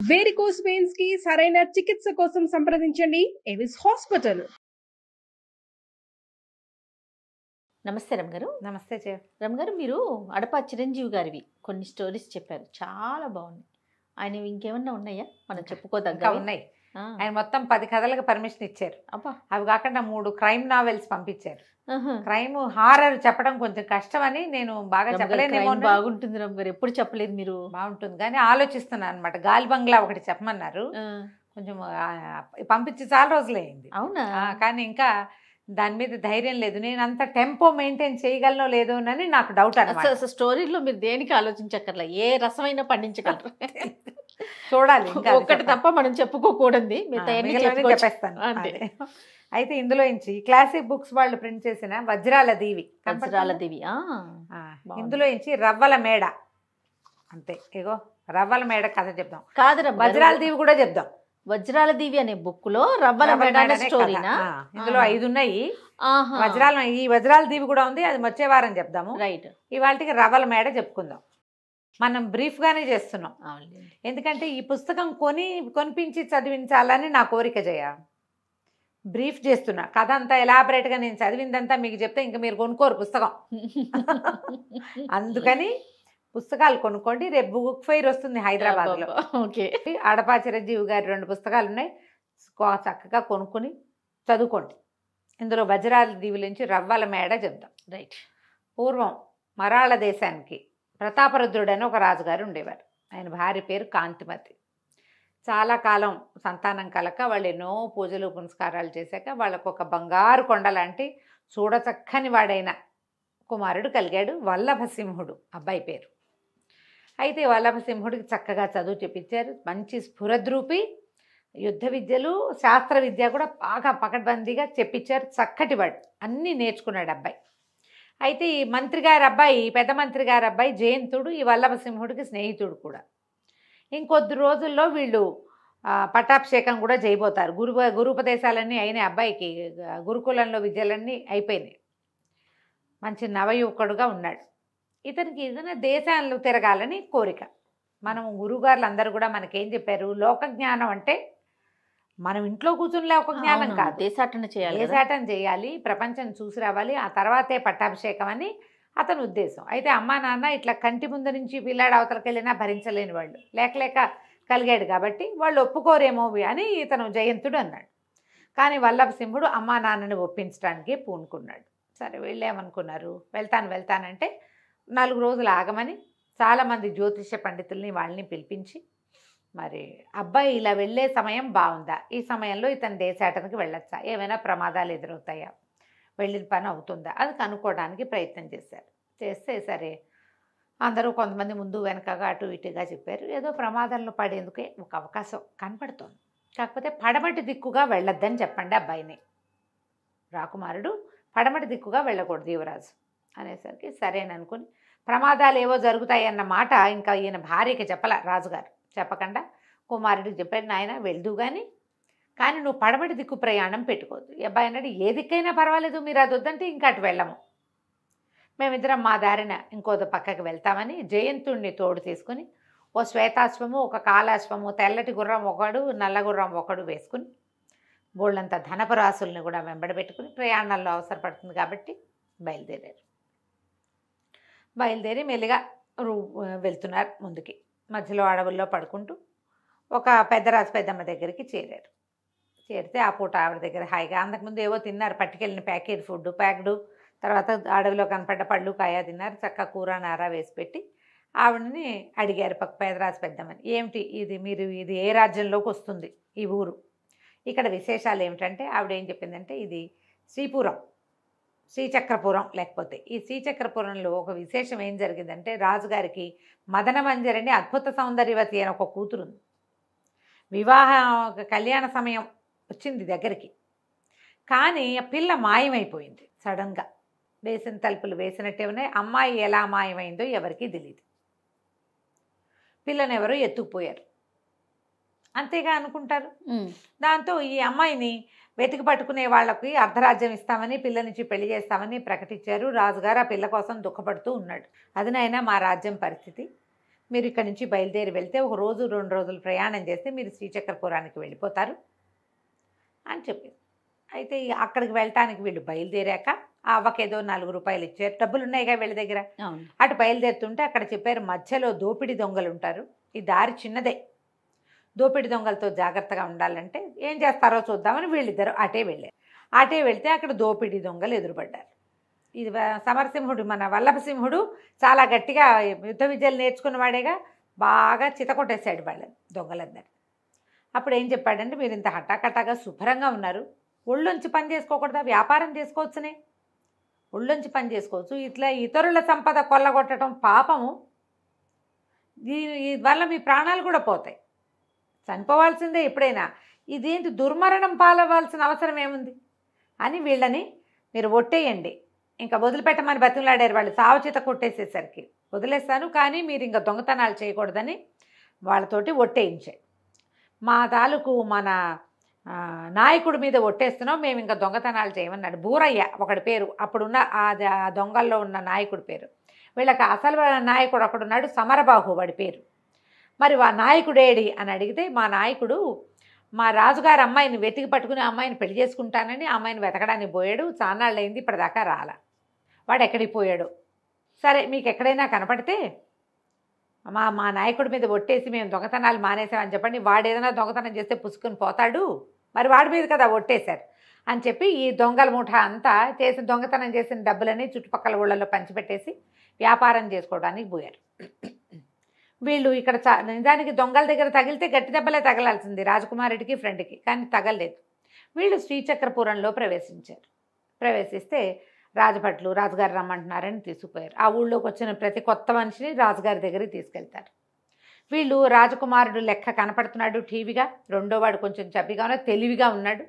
Varicose veins కి సరైన చికిత్స కోసం సంప్రదించండి ఎవిస్ హాస్పిటల్. నమస్తే రమ్ గారు. నమస్తే రమ్ గారు, మీరు అడప చిరంజీవి గారివి కొన్ని స్టోరీస్ చెప్పారు, చాలా బాగున్నాయి. ఆయన ఇంకేమన్నా ఉన్నాయా మనం చెప్పుకోదగ్గ? ఉన్నాయి. ఆయన మొత్తం 10 కథలకు పర్మిషన్ ఇచ్చారు. అబ్బా. అవి కాకుండా 3 క్రైమ్ నావెల్స్ పంపించారు. క్రైమ్ హారర్ చెప్పడం కొంచెం కష్టం అని నేను బాగా చెప్పలేనేమో. బాగుంటుంది రమ్ గారు, ఎప్పుడు చెప్పలేదు మీరు. బాగుంటుంది కానీ ఆలోచిస్తున్నాను అనమాట. గాలి బంగ్లా ఒకటి చెప్పమన్నారు, కొంచెం పంపించి చాలా రోజులైంది. అవునా? కానీ ఇంకా దాని మీద ధైర్యం లేదు. నేను అంత టెంపో మెయింటైన్ చేయగలనో లేదో అని నాకు డౌట్ అన్నమాట. స్టోరీలో మీరు దేనికి ఆలోచించక్కర్లా, ఏ రసమైనా పండించగలరు. చూడాలి, ఒక్కటి తప్ప మనం చెప్పుకోకూడదు, చెప్పేస్తాను అంతే. అయితే ఇందులో నుంచి క్లాసిక్ బుక్స్ వాళ్ళు ప్రింట్ చేసిన వజ్రాల దీవి, ఇందులో నుంచి రవ్వల మేడ, అంతే. ఇగో రవ్వల మేడ కథ చెప్దాం. కాదు, వజ్రాల దీవి కూడా చెప్దాం. వజ్రాల దీవి అనే బుక్ లో రవ్వల మేడ స్టోరీనా? ఇందులో 5 ఉన్నాయి. ఈ వజ్రాల దీవి కూడా ఉంది, అది వచ్చే వారం చెప్దాము. రైట్. ఇవాళకి రవ్వల మేడ చెప్పుకుందాం. మనం బ్రీఫ్ గానే చేస్తున్నాం, ఎందుకంటే ఈ పుస్తకం కొనిపించి చదివించాలని నా కోరిక. బ్రీఫ్ చేస్తున్నా, కథ అంతా ఎలాబరేట్ గా నేను చదివిందంతా మీకు చెప్తే ఇంకా మీరు కొనుక్కోరు పుస్తకం. అందుకని పుస్తకాలు కొనుక్కోండి. రేపు బుక్ ఫెయిర్ వస్తుంది హైదరాబాద్ లో. అడపా చిరంజీవి గారి 2 పుస్తకాలు ఉన్నాయి, చక్కగా కొనుక్కొని చదువుకోండి. ఇందులో వజ్రాల దీవుల నుంచి రవ్వల మేడ చెప్దాం. రైట్. పూర్వం మరాళ దేశానికి ప్రతాపరుద్రుడు అని ఒక రాజుగారు ఉండేవారు. ఆయన భార్య పేరు కాంతిమతి. చాలా కాలం సంతానం కలక వాళ్ళు ఎన్నో పూజలు పునస్కారాలు చేశాక వాళ్ళకు ఒక బంగారు కొండ లాంటి చూడచక్కని వాడైన కుమారుడు కలిగాడు, వల్లభసింహుడు అబ్బాయి పేరు. అయితే వల్లభసింహుడికి చక్కగా చదువు చెప్పించారు, మంచి స్ఫురద్రూపి, యుద్ధ విద్యలు శాస్త్ర విద్య కూడా బాగా పకడ్బందీగా చెప్పించారు. చక్కటి వాడు, అన్నీ నేర్చుకున్నాడు అబ్బాయి. అయితే ఈ మంత్రి గారి అబ్బాయి, పెద్ద మంత్రి గారి అబ్బాయి జయంతుడు ఈ వల్లభసింహుడికి స్నేహితుడు కూడా. ఇంకొద్ది రోజుల్లో వీళ్ళు పట్టాభిషేకం కూడా చేయబోతారు. గురుపదేశాలన్నీ అయినాయి అబ్బాయికి, గురుకులంలో విద్యలన్నీ అయిపోయినాయి. మంచి నవయువకుడుగా ఉన్నాడు. ఇతనికి ఏదైనా దేశాలను తిరగాలని కోరిక. మనం గురువుగారులు అందరూ కూడా మనకేం చెప్పారు, లోకజ్ఞానం అంటే మనం ఇంట్లో కూర్చుని లోక జ్ఞానం కాదు, దేశాటన చేయాలి, ప్రపంచం చూసి రావాలి, ఆ తర్వాతే పట్టాభిషేకం అని అతని ఉద్దేశం. అయితే అమ్మా నాన్న ఇట్లా కంటి ముందు నుంచి పిల్లాడు అవతలకి వెళ్ళినా భరించలేని వాళ్ళు, లేక కలిగాడు కాబట్టి వాళ్ళు ఒప్పుకోరేమో అని ఇతను జయంతుడు అన్నాడు. కానీ వల్లభసింహుడు అమ్మా నాన్నని ఒప్పించడానికి పూనుకున్నాడు. సరే వెళ్ళేమనుకున్నారు, వెళ్తానంటే 4 రోజులు ఆగమని చాలామంది జ్యోతిష పండితుల్ని వాళ్ళని పిలిపించి, మరి అబ్బాయి ఇలా వెళ్ళే సమయం బాగుందా, ఈ సమయంలో ఇతను దేశాటనకి వెళ్ళొచ్చా, ఏమైనా ప్రమాదాలు ఎదురవుతాయా, వెళ్ళిన పని అవుతుందా, అది కనుక్కోవడానికి ప్రయత్నం చేస్తే సరే అందరూ కొంతమంది ముందు వెనకగా అటు ఇటుగా చెప్పారు. ఏదో ప్రమాదంలో పడేందుకే ఒక అవకాశం కనపడుతోంది, కాకపోతే పడమటి దిక్కుగా వెళ్ళొద్దని చెప్పండి అబ్బాయిని. రాకుమారుడు పడమటి దిక్కుగా వెళ్ళకూడదు యువరాజు అనేసరికి సరేననుకుని, ప్రమాదాలు ఏవో జరుగుతాయన్న మాట ఇంకా ఈయన భార్యకి చెప్పల రాజుగారు. చెప్పకుండా కుమారుడికి చెప్పాడు, నాయన వెళ్దు కానీ నువ్వు పడమటి దిక్కు ప్రయాణం పెట్టుకోవద్దు. ఈ అబ్బాయి అన్నాడు, ఏ దిక్కైనా పర్వాలేదు, మీరు అది వద్దంటే ఇంకా అటు వెళ్ళము, మేమిద్దరం మా దారిన ఇంకోది పక్కకి వెళ్తామని జయంతుడిని తోడు తీసుకుని ఓ శ్వేతాశ్వము, ఒక కాలాశ్వము, తెల్లటి గుర్రం ఒకడు, నల్ల గుర్రం ఒకడు వేసుకుని బోళ్ళంత ధనపరాశుల్ని కూడా వెంబడబెట్టుకుని ప్రయాణాల్లో అవసరపడుతుంది కాబట్టి బయలుదేరి మెల్లిగా వెళ్తున్నారు ముందుకి. మధ్యలో అడవుల్లో పడుకుంటూ ఒక పెద్దరాజు పెద్దమ్మ దగ్గరికి చేరితే ఆ పూట ఆవిడ దగ్గర హాయిగా అంతకుముందు ఏవో తిన్నారు, పట్టుకెళ్ళిన ప్యాకెట్ ఫుడ్ ప్యాక్డు, తర్వాత అడవిలో కనపడ్డ పళ్ళు కాయ తిన్నారు. చక్కగా కూర నారా వేసి పెట్టి ఆవిడని అడిగారు పెద్దరాజు పెద్దమ్మని, ఏమిటి ఇది ఏ రాజ్యంలోకి వస్తుంది ఈ ఊరు, ఇక్కడ విశేషాలు ఏమిటంటే ఆవిడ ఏం చెప్పిందంటే, ఇది శ్రీచక్రపురం. లేకపోతే ఈ శ్రీచక్రపురంలో ఒక విశేషం ఏం జరిగిందంటే, రాజుగారికి మదన మంజరి అద్భుత సౌందర్యవతి అని ఒక కూతురుంది. కళ్యాణ సమయం వచ్చింది దగ్గరికి, కానీ ఆ పిల్ల మాయమైపోయింది. సడన్గా వేసిన తలుపులు వేసినట్టే ఉన్నాయి. అమ్మాయి ఎలా మాయమైందో ఎవరికీ తెలియదు. పిల్లని ఎవరో ఎత్తుకుపోయారు, అంతేగా అనుకుంటారు. దాంతో ఈ అమ్మాయిని వెతికి పట్టుకునే వాళ్ళకి అర్ధరాజ్యం ఇస్తామని, పిల్లనిచ్చి పెళ్లి చేస్తామని ప్రకటించారు. రాజుగారు ఆ పిల్ల కోసం దుఃఖపడుతూ ఉన్నాడు. అది నాయనా మా రాజ్యం పరిస్థితి, మీరు ఇక్కడ నుంచి బయలుదేరి వెళ్తే 1 రోజు 2 రోజులు ప్రయాణం చేస్తే మీరు శ్రీచక్రపురానికి వెళ్ళిపోతారు అని చెప్పింది. అయితే అక్కడికి వెళ్ళటానికి వీళ్ళు బయలుదేరాక ఆ అవ్వకేదో 4 రూపాయలు ఇచ్చారు. డబ్బులు ఉన్నాయిగా వీళ్ళ దగ్గర. అటు బయలుదేరుతుంటే అక్కడ చెప్పారు మధ్యలో దోపిడీ దొంగలు ఉంటారు, ఈ దారి చిన్నదే, దోపిడీ దొంగలతో జాగ్రత్తగా ఉండాలంటే ఏం చేస్తారో చూద్దామని వీళ్ళిద్దరు అటే వెళ్ళారు. అటే వెళ్తే అక్కడ దోపిడీ దొంగలు ఎదురుపడ్డారు. ఇది సమరసింహుడు, మన వల్లభసింహుడు చాలా గట్టిగా యుద్ధ విద్యలు నేర్చుకున్నవాడేగా, బాగా చితకొట్టేశాడు వాళ్ళని, దొంగలందరినీ. అప్పుడు ఏం చెప్పాడంటే, మీరు ఇంత హఠాకటాగా శుభ్రంగా ఉన్నారు, ఒళ్ళొంచి పని చేసుకోకూడదా, వ్యాపారం చేసుకోవచ్చునే, ఒళ్ళొంచి పని చేసుకోవచ్చు, ఇట్లా ఇతరుల సంపద కొల్లగొట్టడం పాపము, దీని వల్ల మీ ప్రాణాలు కూడా పోతాయి, చనిపోవాల్సిందే ఎప్పుడైనా, ఇదేంటి దుర్మరణం పాలవ్వాల్సిన అవసరం ఏముంది అని వీళ్ళని మీరు ఒట్టేయండి, ఇంకా వదిలిపెట్టమని బతిమలాడారు వాళ్ళు. సావచిత కొట్టేసేసరికి వదిలేస్తాను కానీ మీరు ఇంకా దొంగతనాలు చేయకూడదని వాళ్ళతోటి ఒట్టేయించాడు. మా తాలూకు మన నాయకుడి మీద ఒట్టేస్తున్నాం, మేము ఇంకా దొంగతనాలు చేయమన్నాడు. బూరయ్య ఒకడి పేరు, అప్పుడున్న ఆ దొంగల్లో ఉన్న నాయకుడి పేరు. వీళ్ళకి అసలు నాయకుడు ఒకడున్నాడు, సమరబాహు వాడి పేరు. మరి ఆ నాయకుడేడి అని అడిగితే, మా నాయకుడు మా రాజుగారి అమ్మాయిని వెతికి పట్టుకుని అమ్మాయిని పెళ్లి చేసుకుంటానని అమ్మాయిని వెతకడానికి పోయాడు, చాన్నాళ్ళు అయింది, ఇప్పటిదాకా రాలా, వాడు ఎక్కడికి పోయాడు. సరే మీకు ఎక్కడైనా కనపడితే మా నాయకుడి మీద ఒట్టేసి మేము దొంగతనాలు మానేసామని చెప్పండి, వాడు ఏదైనా దొంగతనం చేస్తే పుసుకుని పోతాడు, మరి వాడి మీద కదా ఒట్టేశారు అని చెప్పి ఈ దొంగల ముఠా అంతా చేసి దొంగతనం చేసిన డబ్బులని చుట్టుపక్కల ఊళ్ళల్లో పంచిపెట్టేసి వ్యాపారం చేసుకోవడానికి పోయారు. వీళ్ళు ఇక్కడ నిజానికి దొంగల దగ్గర తగిలితే గట్టి దెబ్బలే తగలాల్సింది రాజకుమారుడికి ఫ్రెండ్కి, కానీ తగలలేదు. వీళ్ళు శ్రీచక్రపురంలో ప్రవేశించారు. ప్రవేశిస్తే రాజభట్లు రాజుగారు రమ్మంటున్నారని తీసుకుపోయారు. ఆ ఊళ్ళోకి వచ్చిన ప్రతి కొత్త మనిషిని రాజుగారి దగ్గరికి తీసుకెళ్తారు. వీళ్ళు రాజకుమారుడు లెక్క కనపడుతున్నాడు టీవీగా, రెండోవాడు కొంచెం చబ్బిగా ఉన్నాడు, తెలివిగా ఉన్నాడు.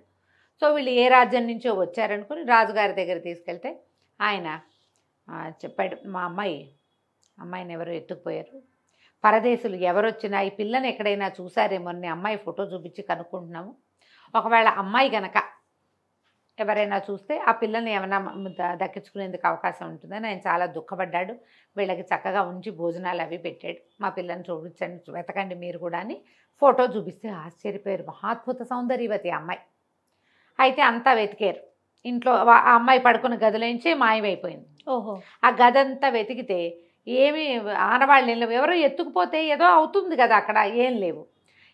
సో వీళ్ళు ఏ రాజ్యం నుంచో వచ్చారనుకుని రాజుగారి దగ్గర తీసుకెళ్తే ఆయన చెప్పాడు, మా అమ్మాయిని ఎవరో ఎత్తుకుపోయారు, పరదేశులు ఎవరొచ్చినా ఈ పిల్లని ఎక్కడైనా చూసారేమో అని అమ్మాయి ఫోటో చూపించి కనుక్కుంటున్నాము, ఒకవేళ అమ్మాయి గనక ఎవరైనా చూస్తే ఆ పిల్లని ఏమైనా దక్కించుకునేందుకు అవకాశం ఉంటుందని ఆయన చాలా దుఃఖపడ్డాడు. వీళ్ళకి చక్కగా ఉంచి భోజనాలు అవి పెట్టాడు. మా పిల్లని చూపించండి, వెతకండి మీరు కూడా అని ఫోటో చూపిస్తే ఆశ్చర్యపోయారు. మహాద్భుత సౌందర్యవతి అమ్మాయి. అయితే అంతా వెతికారు. ఇంట్లో ఆ అమ్మాయి పడుకున్న గదిలోంచి మాయమైపోయింది. ఓహో. ఆ గదంతా వెతికితే ఏమీ ఆనవాళ్ళు లేవు. ఎవరో ఎత్తుకుపోతే ఏదో అవుతుంది కదా, అక్కడ ఏం లేవు.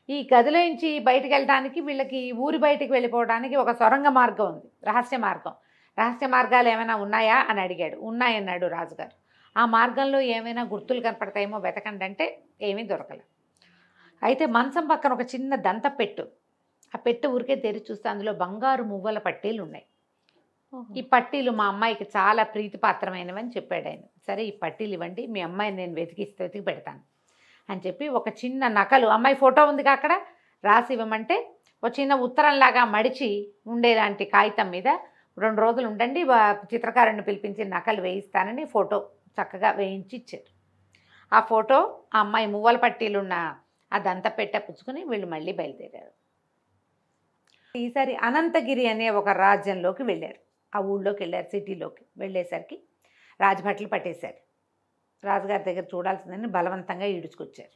ఈ గదిలోంచి బయటకు వెళ్ళడానికి వీళ్ళకి ఊరి బయటికి వెళ్ళిపోవడానికి ఒక సొరంగ మార్గం ఉంది, రహస్య మార్గం. రహస్య మార్గాలు ఏమైనా ఉన్నాయా అని అడిగాడు. ఉన్నాయన్నాడు రాజుగారు. ఆ మార్గంలో ఏమైనా గుర్తులు కనపడతాయేమో వెతకండి అంటే ఏమీ దొరకలేదు. అయితే మంచం పక్కన ఒక చిన్న దంత పెట్టు, ఆ పెట్టు ఊరికే తెరిచి చూస్తే అందులో బంగారు మువ్వల పట్టీలు ఉన్నాయి. ఈ పట్టీలు మా అమ్మాయికి చాలా ప్రీతిపాత్రమైనవని చెప్పాడు ఆయన. సరే ఈ పట్టీలు ఇవ్వండి, మీ అమ్మాయిని నేను వెతికి పెడతాను అని చెప్పి ఒక చిన్న నకలు, అమ్మాయి ఫోటో ఉందిగా అక్కడ, రాసి ఇవ్వమంటే ఒక చిన్న ఉత్తరంలాగా మడిచి ఉండేలాంటి కాగితం మీద 2 రోజులు ఉండండి, చిత్రకారుని పిలిపించి నకలు వేయిస్తానని ఫోటో చక్కగా వేయించి ఇచ్చారు. ఆ ఫోటో ఆ అమ్మాయి మువ్వల పట్టీలున్న ఆ దంత పెట్ట పుచ్చుకొని వీళ్ళు మళ్ళీ బయలుదేరారు. ఈసారి అనంతగిరి అనే ఒక రాజ్యంలోకి వెళ్ళారు. ఆ ఊళ్ళోకి వెళ్ళారు, సిటీలోకి వెళ్ళేసరికి రాజభట్లు పట్టేశారు. రాజుగారి దగ్గర చూడాల్సిందని బలవంతంగా ఈడ్చుకొచ్చారు.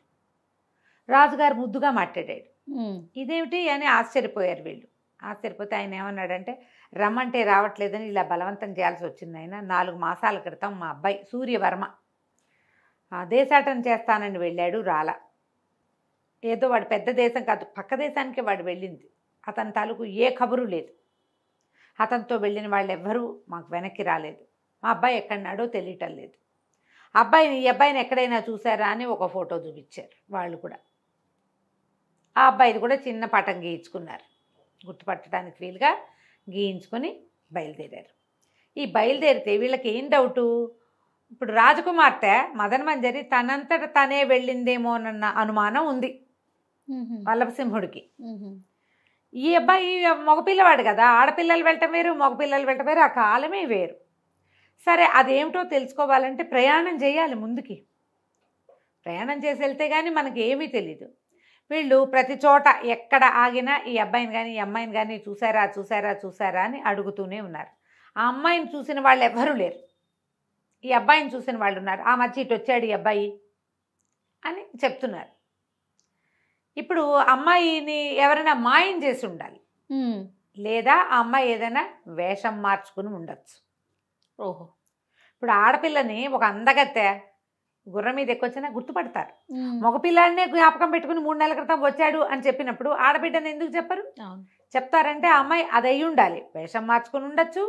రాజుగారు ముద్దుగా మాట్లాడాడు. ఇదేమిటి అని ఆశ్చర్యపోయారు వీళ్ళు. ఆశ్చర్యపోతే ఆయన ఏమన్నాడంటే, రమ్మంటే రావట్లేదని ఇలా బలవంతం చేయాల్సి వచ్చింది. ఆయన 4 మాసాల క్రితం మా అబ్బాయి సూర్యవర్మ దేశాటన చేస్తానని వెళ్ళాడు, రాలా. ఏదో వాడు పెద్ద దేశం కాదు, పక్క దేశానికి వాడు వెళ్ళింది. అతని తాలూకు ఏ ఖబరు లేదు. అతనితో వెళ్ళిన వాళ్ళు ఎవ్వరూ మాకు వెనక్కి రాలేదు. మా అబ్బాయి ఎక్కడున్నాడో తెలియటం లేదు. ఈ అబ్బాయిని ఎక్కడైనా చూసారా అని ఒక ఫోటో చూపించారు వాళ్ళు కూడా. ఆ అబ్బాయిది కూడా చిన్న పటం గీయించుకున్నారు, గుర్తుపట్టడానికి వీలుగా గీయించుకొని బయలుదేరారు. ఈ బయలుదేరితే వీళ్ళకి ఏం డౌటు, ఇప్పుడు రాజకుమార్తె మదనమంజరి తనంతట తనే వెళ్ళిందేమోనన్న అనుమానం ఉంది వల్లభసింహుడికి. ఈ అబ్బాయి మగపిల్లవాడు కదా, ఆడపిల్లలు వెళ్ళటం వేరు, మగపిల్లలు వెళ్ళటం వేరు, ఆ కాలమే వేరు. సరే అదేమిటో తెలుసుకోవాలంటే ప్రయాణం చేయాలి, ముందుకి ప్రయాణం చేసి వెళ్తే కానీ మనకి ఏమీ తెలీదు. వీళ్ళు ప్రతి చోట ఎక్కడ ఆగినా ఈ అబ్బాయిని కానీ ఈ అమ్మాయిని కానీ చూసారా అని అడుగుతూనే ఉన్నారు. ఆ అమ్మాయిని చూసిన వాళ్ళు ఎవ్వరూ లేరు, ఈ అబ్బాయిని చూసిన వాళ్ళు ఉన్నారు. ఆ మధ్య ఇటు వచ్చాడు ఈ అబ్బాయి అని చెప్తున్నారు. ఇప్పుడు అమ్మాయిని ఎవరైనా మాయం చేసి ఉండాలి, లేదా ఆ అమ్మాయి ఏదైనా వేషం మార్చుకుని ఉండొచ్చు. ఓహో. ఇప్పుడు ఆడపిల్లని ఒక అందగత్తె గుర్రం మీద ఎక్కొచ్చినా గుర్తుపడతారు. మగపిల్లాడినే జ్ఞాపకం పెట్టుకుని 3 నెలల క్రితం వచ్చాడు అని చెప్పినప్పుడు ఆడబిడ్డని ఎందుకు చెప్పరు? చెప్తారంటే ఆ అమ్మాయి అది అయి ఉండాలి, వేషం మార్చుకుని ఉండొచ్చు,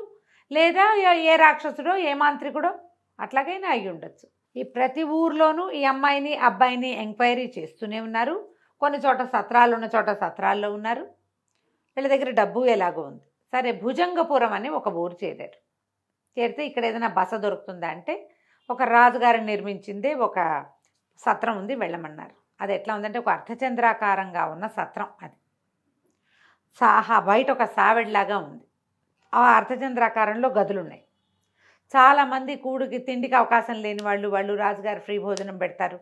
లేదా ఏ రాక్షసుడో ఏ మాంత్రికుడో అట్లాగైనా అయి ఉండొచ్చు. ఈ ప్రతి ఊర్లోనూ ఈ అమ్మాయిని అబ్బాయిని ఎంక్వైరీ చేస్తూనే ఉన్నారు. కొన్ని చోట సత్రాలు ఉన్న చోట సత్రాల్లో ఉన్నారు. వీళ్ళ దగ్గర డబ్బు ఎలాగో ఉంది. సరే, భుజంగపురం అని ఒక ఊరు చేరారు. చేరితే ఇక్కడ ఏదైనా బస దొరుకుతుందా అంటే ఒక రాజుగారు నిర్మించిందే ఒక సత్రం ఉంది, వెళ్ళమన్నారు. అది ఎట్లా ఉందంటే ఒక అర్ధచంద్రాకారంగా ఉన్న సత్రం. అది బయట ఒక సావెడ్లాగా ఉంది. ఆ అర్ధచంద్రాకారంలో గదులు ఉన్నాయి. చాలామంది కూడికి తిండికి అవకాశం లేని వాళ్ళు రాజుగారు ఫ్రీ భోజనం పెడతారు.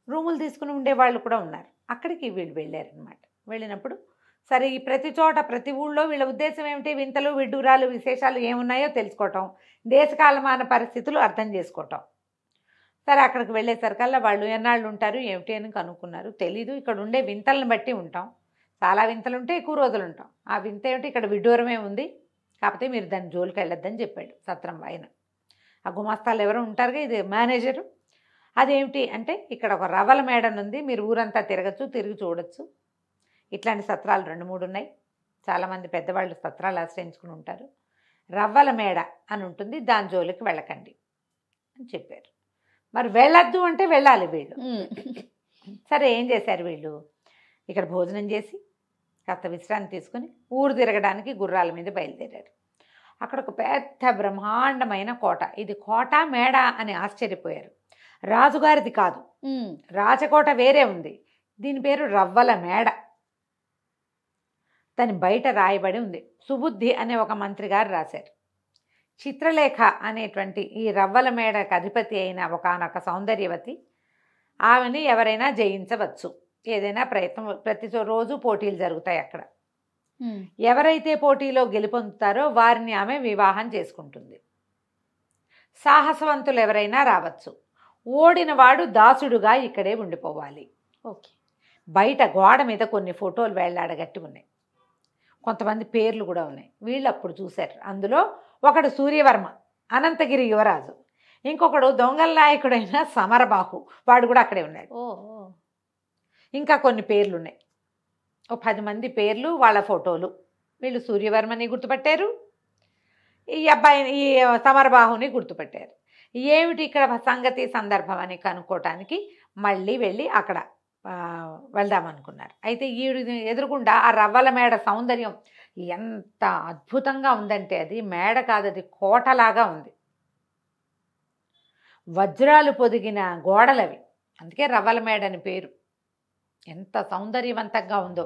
రూములు తీసుకుని ఉండేవాళ్ళు కూడా ఉన్నారు. అక్కడికి వీళ్ళు వెళ్ళారనమాట. వెళ్ళినప్పుడు సరే, ఈ ప్రతి చోట ప్రతి ఊళ్ళో వీళ్ళ ఉద్దేశం ఏమిటి? వింతలు విడ్డూరాలు విశేషాలు ఏమున్నాయో తెలుసుకోవటం, దేశకాలమాన పరిస్థితులు అర్థం చేసుకోవటం. సరే, అక్కడికి వెళ్ళేసరికల్లా వాళ్ళు ఎన్నాళ్ళు ఉంటారు ఏమిటి అని కనుక్కున్నారు. తెలీదు, ఇక్కడ ఉండే వింతలను బట్టి ఉంటాం. చాలా వింతలు ఉంటే ఎక్కువ రోజులు ఉంటాం. ఆ వింత ఏమిటి? ఇక్కడ విడ్డూరమే ఉంది, కాకపోతే మీరు దాని జోలికి వెళ్ళొద్దని చెప్పాడు సత్రం ఆయన. ఆ గుమాస్తాలు ఎవరో ఉంటారుగా, ఇది మేనేజరు. అదేమిటి అంటే ఇక్కడ ఒక రవ్వల మేడను ఉంది, మీరు ఊరంతా తిరగచ్చు, తిరిగి చూడొచ్చు. ఇట్లాంటి సత్రాలు 2-3 ఉన్నాయి. చాలామంది పెద్దవాళ్ళు సత్రాలు ఆశ్రయించుకుని ఉంటారు. రవ్వల మేడ అని ఉంటుంది, దాని జోలికి వెళ్ళకండి అని చెప్పారు. మరి వెళ్ళొద్దు అంటే వెళ్ళాలి వీళ్ళు. సరే, ఏం చేశారు వీళ్ళు? ఇక్కడ భోజనం చేసి కాస్త విశ్రాంతి తీసుకుని ఊరు తిరగడానికి గుర్రాల మీద బయలుదేరారు. అక్కడ ఒక పెద్ద బ్రహ్మాండమైన కోట. ఇది కోట మేడ అని ఆశ్చర్యపోయారు. రాజుగారిది కాదు, రాజకోట వేరే ఉంది. దీని పేరు రవ్వల మేడ. దాని బయట రాయబడి ఉంది. సుబుద్ధి అనే ఒక మంత్రి గారు రాశారు. చిత్రలేఖ అనేటువంటి ఈ రవ్వల మేడకు అధిపతి అయిన ఒకానొక సౌందర్యవతి, ఆమెని ఎవరైనా జయించవచ్చు. ఏదైనా ప్రయత్నం, ప్రతి రోజు పోటీలు జరుగుతాయి అక్కడ. ఎవరైతే పోటీలో గెలుపొందుతారో వారిని ఆమె వివాహం చేసుకుంటుంది. సాహసవంతులు ఎవరైనా రావచ్చు. ఓడిన వాడు దాసుడుగా ఇక్కడే ఉండిపోవాలి. ఓకే. బయట గోడ మీద కొన్ని ఫోటోలు వేళ్లాడగట్టి ఉన్నాయి. కొంతమంది పేర్లు కూడా ఉన్నాయి. వీళ్ళు అప్పుడు చూశారు. అందులో ఒకడు సూర్యవర్మ, అనంతగిరి యువరాజు. ఇంకొకడు దొంగల నాయకుడైన సమరబాహు, వాడు కూడా అక్కడే ఉన్నాడు. ఇంకా కొన్ని పేర్లు ఉన్నాయి, ఓ 10 మంది పేర్లు, వాళ్ళ ఫోటోలు. వీళ్ళు సూర్యవర్మని గుర్తుపట్టారు, ఈ అబ్బాయిని, ఈ సమరబాహుని గుర్తుపట్టారు. ఏమిటి ఇక్కడ సంగతి సందర్భం అని కనుక్కోవటానికి మళ్ళీ వెళ్ళి అక్కడ వెళ్దామనుకున్నారు. అయితే ఈవిడ ఎదురుగుండా ఆ రవ్వల మేడ సౌందర్యం ఎంత అద్భుతంగా ఉందంటే, అది మేడ కాదు, అది కోటలాగా ఉంది. వజ్రాలు పొదిగిన గోడలవి, అందుకే రవ్వల మేడ అని పేరు. ఎంత సౌందర్యవంతంగా ఉందో.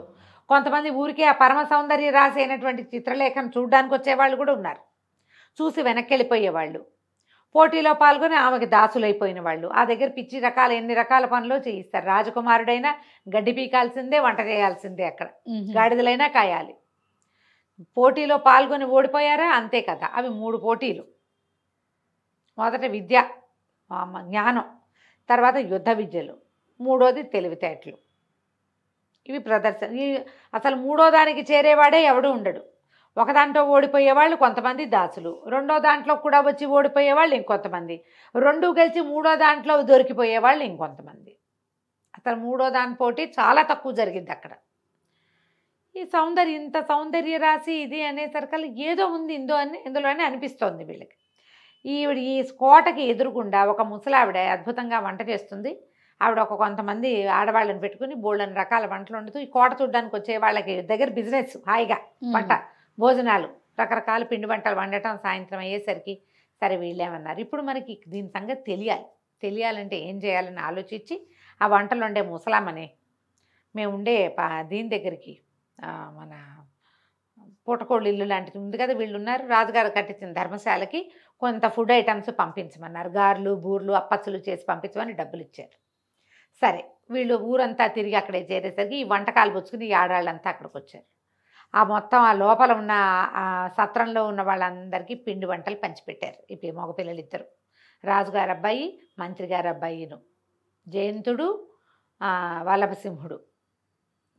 కొంతమంది ఊరికే ఆ పరమ సౌందర్య రాసి అయినటువంటి చిత్రలేఖను చూడడానికి వచ్చేవాళ్ళు కూడా ఉన్నారు. చూసి వెనక్కి వెళ్ళిపోయేవాళ్ళు, పోటీలో పాల్గొని ఆమెకి దాసులైపోయిన వాళ్ళు. ఆ దగ్గర పిచ్చి రకాల ఎన్ని రకాల పనులు చేయిస్తారు. రాజకుమారుడైనా గడ్డి పీకాల్సిందే, వంట చేయాల్సిందే, అక్కడ గాడిదలైనా కాయాలి. పోటీలో పాల్గొని ఓడిపోయారా, అంతే కదా. అవి 3 పోటీలు. మొదట విద్య, జ్ఞానం, తర్వాత యుద్ధ విద్యలు, 3వది తెలివితేటలు. ఇవి ప్రదర్శన. అసలు 3వ దానికి చేరేవాడే ఎవడు ఉండడు. ఒక దాంట్లో ఓడిపోయేవాళ్ళు కొంతమంది దాసులు, 2వ దాంట్లో కూడా వచ్చి ఓడిపోయేవాళ్ళు ఇంకొంతమంది, 2 గెలిచి 3వ దాంట్లో దొరికిపోయేవాళ్ళు ఇంకొంతమంది. అసలు 3వ దాని పోటీ చాలా తక్కువ జరిగింది అక్కడ. ఈ ఇంత సౌందర్య రాసి ఇది అనేసరికల్లా ఏదో ఉంది ఇందులోనే అనిపిస్తోంది వీళ్ళకి. ఈ కోటకి ఎదురుగుండా ఒక ముసలావిడ అద్భుతంగా వంట చేస్తుంది. ఆవిడ కొంతమంది ఆడవాళ్ళని పెట్టుకుని బోళ్ళని రకాల వంటలు వండుతూ ఈ కోట చూడడానికి వచ్చే వాళ్ళకి దగ్గర బిజినెస్, హాయిగా వంట భోజనాలు, రకరకాల పిండి వంటలు వండటం. సాయంత్రం అయ్యేసరికి సరే వీళ్ళేమన్నారు, ఇప్పుడు మనకి దీని సంగతి తెలియాలంటే ఏం చేయాలని ఆలోచించి ఆ వంటలు వండే ముసలామని మేము ఉండే దీని దగ్గరికి, మన పూటకోళ్ళు ఇల్లు లాంటిది ఉంది కదా, వీళ్ళు ఉన్నారు, రాజుగారు కట్టించిన ధర్మశాలకి కొంత ఫుడ్ ఐటమ్స్ పంపించమన్నారు. గారెలు, బూర్లు, అప్పచ్చులు చేసి పంపించమని డబ్బులు ఇచ్చారు. సరే, వీళ్ళు ఊరంతా తిరిగి అక్కడే చేరేసరికి ఈ వంటకాలు పుచ్చుకుని ఈ ఆడవాళ్ళంతా అక్కడికి వచ్చారు. ఆ మొత్తం ఆ లోపల ఉన్న ఆ సత్రంలో ఉన్న వాళ్ళందరికీ పిండి వంటలు పంచిపెట్టారు. ఇప్పుడు మగపిల్లలు 2, రాజుగారు అబ్బాయి, మంత్రి గారు అబ్బాయిను. జయంతుడు వల్లభసింహుడు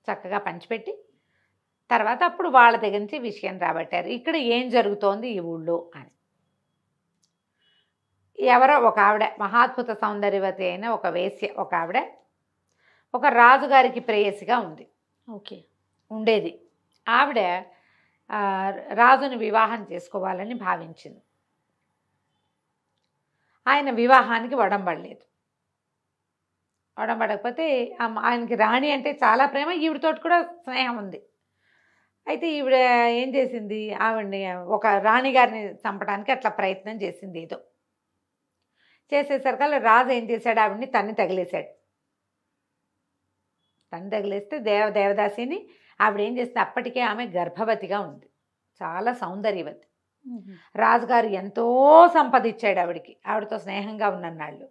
చక్కగా పంచిపెట్టి తర్వాత అప్పుడు వాళ్ళ దగ్గర నుంచి విషయం రాబట్టారు, ఇక్కడ ఏం జరుగుతోంది ఈ ఊళ్ళో అని. ఎవరో ఒక ఆవిడ మహాద్భుత సౌందర్యవతి అయిన ఒక వేశ్య, ఒక ఆవిడ ఒక రాజుగారికి ప్రేయసిగా ఉంది, ఓకే, ఉండేది. ఆవిడ రాజుని వివాహం చేసుకోవాలని భావించింది. ఆయన వివాహానికి వడంబడలేదు. వడంబడకపోతే ఆయనకి రాణి అంటే చాలా ప్రేమ, ఈవిడతోటి కూడా స్నేహం ఉంది. అయితే ఈవిడ ఏం చేసింది, ఆవిడని ఒక రాణిగారిని చంపడానికి అట్లా ప్రయత్నం చేసింది. ఏదో చేసేసరికల్లా రాజు ఏం చేశాడు, ఆవిడని తన్ని తగిలేశాడు. తన్ని తగిలేస్తే దేవదాసిని ఆవిడ ఏం చేస్తే అప్పటికే ఆమె గర్భవతిగా ఉంది, చాలా సౌందర్యవతి. రాజుగారు ఎంతో సంపద ఇచ్చాడు ఆవిడికి, ఆవిడతో స్నేహంగా ఉన్నన్నాళ్ళు.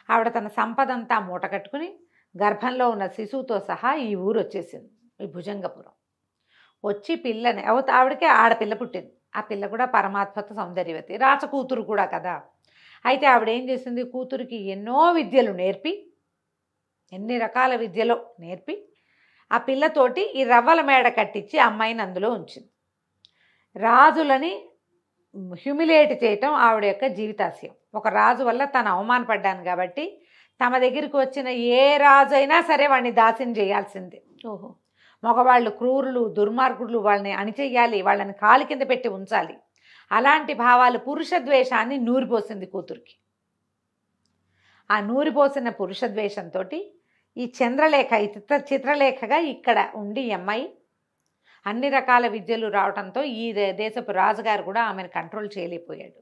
ఆవిడ తన సంపద అంతా మూట కట్టుకుని గర్భంలో ఉన్న శిశువుతో సహా ఈ ఊరు వచ్చేసింది, ఈ భుజంగపురం. వచ్చి పిల్లని ఆవిడకే ఆడపిల్ల పుట్టింది. ఆ పిల్ల కూడా పరమాద్భుత సౌందర్యవతి, రాచకూతురు కూడా కదా. అయితే ఆవిడ ఏం చేసింది, కూతురికి ఎన్నో విద్యలు నేర్పి, ఎన్ని రకాల విద్యలో నేర్పి ఆ పిల్లతోటి ఈ రవ్వల మేడ కట్టించి అమ్మాయిని అందులో ఉంచింది. రాజులని హ్యూమిలేట్ చేయటం ఆవిడ యొక్క జీవితాశయం. ఒక రాజు వల్ల తను అవమానపడ్డాను కాబట్టి తమ దగ్గరికి వచ్చిన ఏ రాజు అయినా సరే వాడిని దాసిని చేయాల్సిందే. ఓహో, మగవాళ్ళు క్రూరులు దుర్మార్గులు, వాళ్ళని అణిచేయాలి, వాళ్ళని కాలి కింద పెట్టి ఉంచాలి. అలాంటి భావాలు, పురుష ద్వేషాన్ని నూరిపోసింది కూతురికి. ఆ నూరిపోసిన పురుష ద్వేషంతో ఈ చంద్రలేఖ, ఈ చిత్రలేఖగా ఇక్కడ ఉండి ఈ అమ్మాయి అన్ని రకాల విద్యలు రావడంతో ఈ దేశపు రాజుగారు కూడా ఆమెను కంట్రోల్ చేయలేకపోయాడు.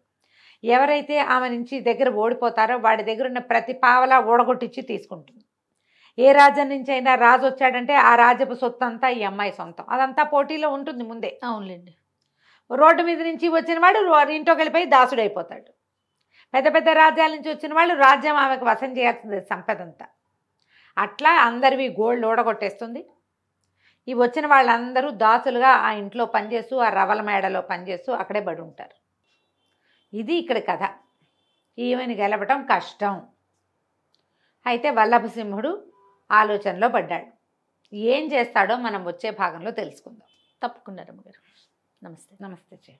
ఎవరైతే ఆమె నుంచి దగ్గర ఓడిపోతారో వాడి దగ్గర ఉన్న ప్రతి పావలా ఓడగొట్టించి తీసుకుంటుంది. ఏ రాజ్యం నుంచి అయినా రాజు వచ్చాడంటే ఆ రాజ్యపు సొత్తు అంతా ఈ అమ్మాయి సొంతం, అదంతా పోటీలో ఉంటుంది ముందే. అవునులేండి. రోడ్డు మీద నుంచి వచ్చిన వాడు ఇంట్లోకి వెళ్ళిపోయి దాసుడైపోతాడు. పెద్ద పెద్ద రాజ్యాల నుంచి వచ్చిన వాళ్ళు రాజ్యం ఆమెకు వశం చేయాల్సింది సంపదంతా. అట్లా అందరివి గోల్డ్ ఓడగొట్టేస్తుంది. ఈ వచ్చిన వాళ్ళందరూ దాసులుగా ఆ ఇంట్లో పనిచేస్తూ, ఆ రవల మేడలో పనిచేస్తూ అక్కడే పడి ఉంటారు. ఇది ఇక్కడ కథ. ఈమెను గెలవటం కష్టం. అయితే వల్లభసింహుడు ఆలోచనలో పడ్డాడు. ఏం చేస్తాడో మనం వచ్చే భాగంలో తెలుసుకుందాం. తప్పకుండా రమ్మగారు. నమస్తే. నమస్తే.